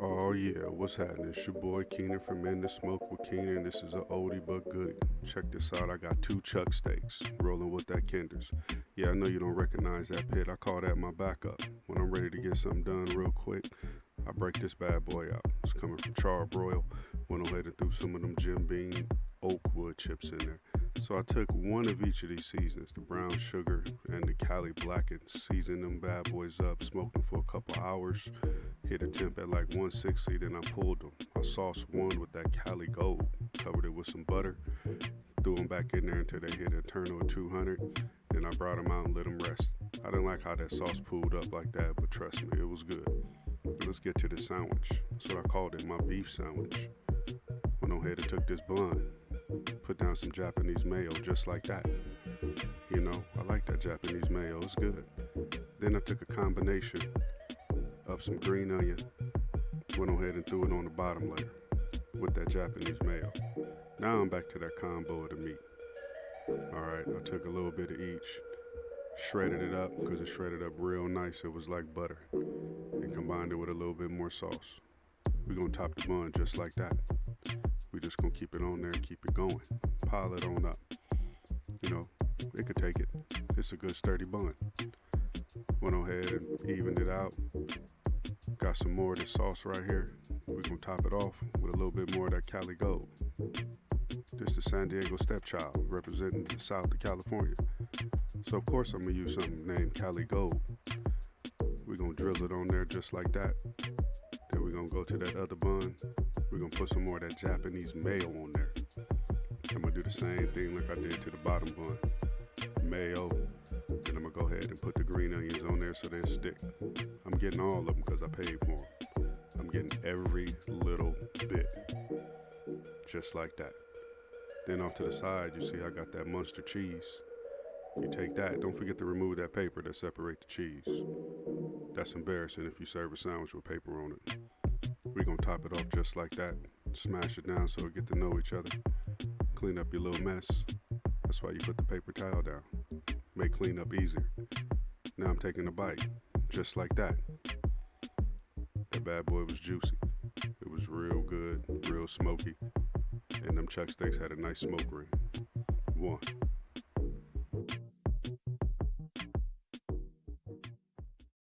Oh yeah, what's happening? It's your boy Keenan from In the Smoke with Keenan. This is a oldie but goodie. Check this out. I got two chuck steaks rolling with that Kinders. Yeah, I know you don't recognize that pit. I call that my backup. When I'm ready to get something done real quick, I break this bad boy out. It's coming from charbroil. Went ahead and threw some of them Jim Beam oak wood chips in there. So I took one of each of these seasons, the brown sugar and the Cali blackened, seasoned them bad boys up, smoked them for a couple hours, hit a temp at like 160, then I pulled them. I sauced one with that Cali Gold, covered it with some butter, threw them back in there until they hit a eternal 200, then I brought them out and let them rest. I didn't like how that sauce pulled up like that, but trust me, it was good. Let's get to the sandwich. That's what I called it, my beef sandwich. Went on ahead and took this bun, put down some Japanese mayo just like that. You know, I like that Japanese mayo, it's good. Then I took a combination of some green onion, went on ahead and threw it on the bottom layer with that Japanese mayo. Now I'm back to that combo of the meat. Alright, I took a little bit of each, shredded it up because it shredded up real nice. It was like butter, and combined it with a little bit more sauce. We're gonna top the bun just like that. We just gonna keep it on there and keep it going. Pile it on up. You know, it could take it. It's a good sturdy bun. Went on ahead and evened it out. Got some more of this sauce right here. We're gonna top it off with a little bit more of that Cali Gold. This is San Diego stepchild representing the south of California. So of course I'm gonna use something named Cali Gold. We're gonna drill it on there just like that. Then we're gonna go to that other bun. We're gonna put some more of that Japanese mayo on there. I'm gonna do the same thing like I did to the bottom bun. Mayo. Then I'm gonna go ahead and put the green onions on there so they stick. I'm getting all of them because I paid for them. I'm getting every little bit. Just like that. Then off to the side, you see I got that Munster cheese. You take that. Don't forget to remove that paper that separate the cheese. That's embarrassing if you serve a sandwich with paper on it. We're gonna top it off just like that. Smash it down so it get to know each other. Clean up your little mess. That's why you put the paper towel down. Make cleanup easier. Now I'm taking a bite. Just like that. That bad boy was juicy. It was real good, real smoky. And them chuck steaks had a nice smoke ring. One.